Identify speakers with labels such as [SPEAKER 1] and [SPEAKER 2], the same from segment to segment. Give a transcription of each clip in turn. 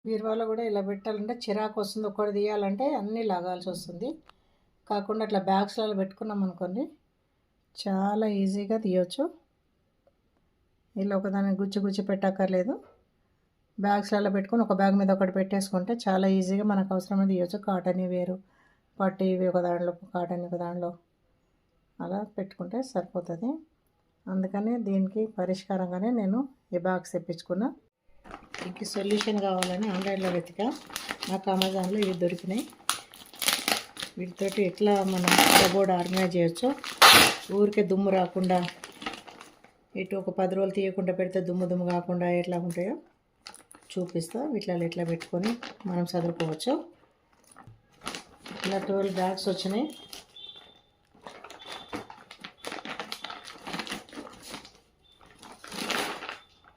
[SPEAKER 1] బీరువాలో కూడా ఇలా పెట్టాలంటే చిరాకు వస్తుంది. ఒకటి తీయాలంటే అన్నీ లాగాల్సి వస్తుంది. కాకుండా అట్లా బ్యాగ్స్లలో పెట్టుకున్నాం అనుకోండి చాలా ఈజీగా తీయొచ్చు. ఇలా ఒకదాన్ని గుచ్చి పెట్టక్కర్లేదు. బ్యాగ్స్లలో పెట్టుకొని ఒక బ్యాగ్ మీద ఒకటి పెట్టేసుకుంటే చాలా ఈజీగా మనకు అవసరమైన తీయొచ్చు. కాటన్ వేరు, పట్టు ఇవి ఒక దాంట్లో, కాటన్ ఒక దాంట్లో అలా పెట్టుకుంటే సరిపోతుంది. అందుకని దీనికి పరిష్కారంగానే నేను ఈ బాక్స్ తెప్పించుకున్నా. దీనికి సొల్యూషన్ కావాలని ఆన్లైన్లో వెతికా. నాకు అమెజాన్లో ఇవి దొరికినాయి. వీటితోటి ఎట్లా మనం కబోర్డ్ ఆర్గనైజ్ చేయొచ్చు, ఊరికే దుమ్ము రాకుండా, ఇటు ఒక 10 రోజులు తీయకుండా పెడితే దుమ్ము కాకుండా ఎట్లా ఉంటాయో చూపిస్తా. వీటిలో ఎట్లా పెట్టుకొని మనం చదువుకోవచ్చు. ఇలా 12 బ్యాగ్స్ వచ్చినాయి.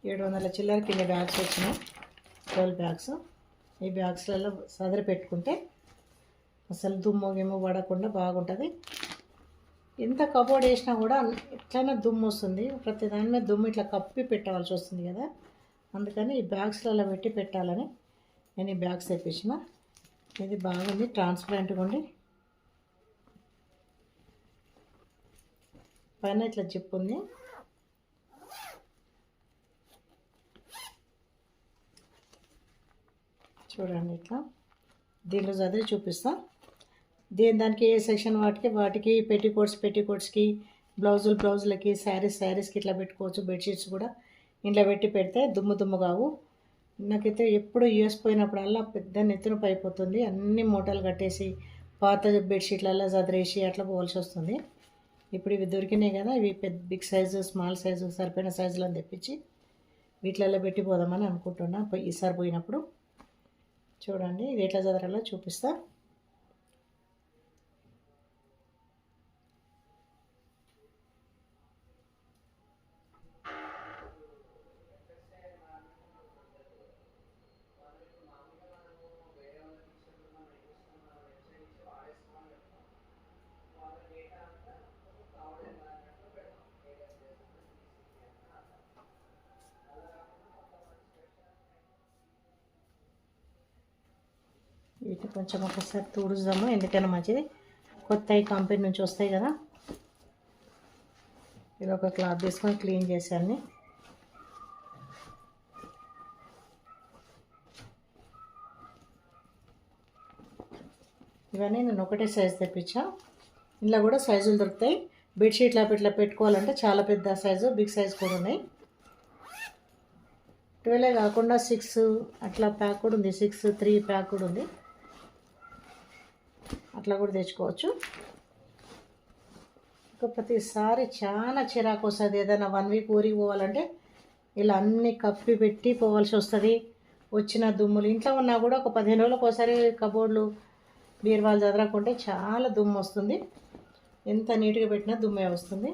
[SPEAKER 1] $700 చిల్లర కింద బ్యాగ్స్ వచ్చినాయి. 12 బ్యాగ్స్. ఈ బ్యాగ్స్లలో సదరి పెట్టుకుంటే అసలు దుమ్ము పడకుండా బాగుంటుంది. ఎంత కబోర్డ్ వేసినా కూడా ఎట్లయినా దుమ్ము వస్తుంది. ప్రతి దాని మీద దుమ్ము ఇట్లా కప్పి పెట్టవలసి వస్తుంది కదా. అందుకని ఈ బ్యాగ్స్లలో పెట్టి పెట్టాలని నేను ఈ బ్యాగ్స్ తెప్పించిన. ఇది బాగుంది, ట్రాన్స్పరెంట్గా ఉండి పైన ఇట్లా జిప్ ఉంది. చూడండి ఇట్లా దీనిలో చదివి చూపిస్తా. దానికి ఏ సెక్షన్ వాటికి పెట్టికోట్స్కి, బ్లౌజులకి, శారీస్కి ఇట్లా పెట్టుకోవచ్చు. బెడ్షీట్స్ కూడా ఇంట్లో పెడితే దుమ్ము కావు. నాకైతే ఎప్పుడు యూఎస్ పోయినప్పుడల్లా పెద్ద నెత్తున పైపోతుంది. అన్ని మూటలు కట్టేసి పాత బెడ్షీట్లలో చదిరేసి అట్లా పోవాల్సి వస్తుంది. ఇప్పుడు ఇవి దొరికినాయి కదా, ఇవి బిగ్ సైజు, స్మాల్ సైజు సరిపోయిన సైజులో తెప్పించి వీటిలలో పోదామని అనుకుంటున్నా ఈసారి పోయినప్పుడు. చూడండి ఇది ఎట్లా చదరాలో చూపిస్తా. వీటిని కొంచెం ఒకసారి తుడుద్దాము, ఎందుకైనా మంచిది. కొత్త కంపెనీ నుంచి వస్తాయి కదా. ఇది ఒక క్లాత్ తీసుకొని క్లీన్ చేశాను. ఇవన్నీ నేను ఒకటే సైజు తెప్పించా. ఇందులో కూడా సైజులు దొరుకుతాయి. బెడ్షీట్లు ఇట్లా పెట్టుకోవాలంటే చాలా పెద్ద సైజు, బిగ్ సైజు కూడా ఉన్నాయి. 12 కాకుండా 6 అట్లా ప్యాక్ కూడా ఉంది. 6, 3 ప్యాక్ కూడా ఉంది. అట్లా కూడా తెచ్చుకోవచ్చు. ప్రతిసారి చాలా చిరాకు వస్తుంది. ఏదైనా 1 వీక్ ఊరికి పోవాలంటే ఇలా అన్నీ కప్పి పెట్టి పోవాల్సి వస్తుంది. వచ్చిన దుమ్ములు ఇంట్లో ఉన్నా కూడా ఒక 15 రోజులకు ఒకసారి కబోర్డ్లు, బీరువాలు చదరకుంటే చాలా దుమ్ము వస్తుంది. ఎంత నీట్గా పెట్టినా దుమ్మే వస్తుంది.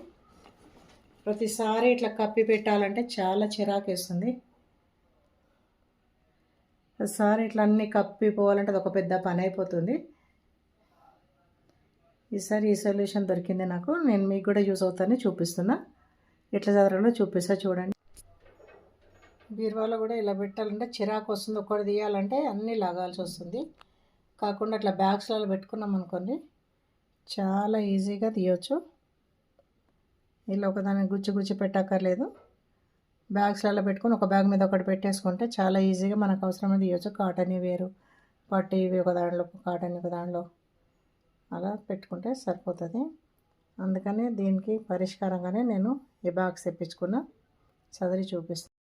[SPEAKER 1] ప్రతిసారి ఇట్లా కప్పి పెట్టాలంటే చాలా చిరాకు వేస్తుంది. ప్రతిసారి ఇట్లా అన్నీ కప్పి పోవాలంటే అది ఒక పెద్ద పని అయిపోతుంది. ఈసారి ఈ సొల్యూషన్ దొరికింది నాకు. నేను మీకు కూడా యూజ్ అవుతానని చూపిస్తున్నా. ఎట్లా చదరాలో చూపిస్తా చూడండి. బీరువాలో కూడా ఇలా పెట్టాలంటే చిరాకు వస్తుంది. ఒకటి తీయాలంటే అన్నీ లాగాల్సి వస్తుంది. కాకుండా అట్లా బ్యాగ్స్లలో పెట్టుకున్నాం అనుకోండి చాలా ఈజీగా తీయొచ్చు. ఇలా ఒకదాన్ని గుచ్చి పెట్టక్కర్లేదు. బ్యాగ్స్లలో పెట్టుకొని ఒక బ్యాగ్ మీద ఒకటి పెట్టేసుకుంటే చాలా ఈజీగా మనకు అవసరమైన తీయొచ్చు. కాటన్ వేరు, పట్టు ఇవి ఒక దాంట్లో, కాటన్ ఒక దాంట్లో అలా పెట్టుకుంటే సరిపోతుంది. అందుకని దీనికి పరిష్కారంగానే నేను ఈ బాక్స్ తెప్పించుకున్నా. చదివి చూపిస్తాను.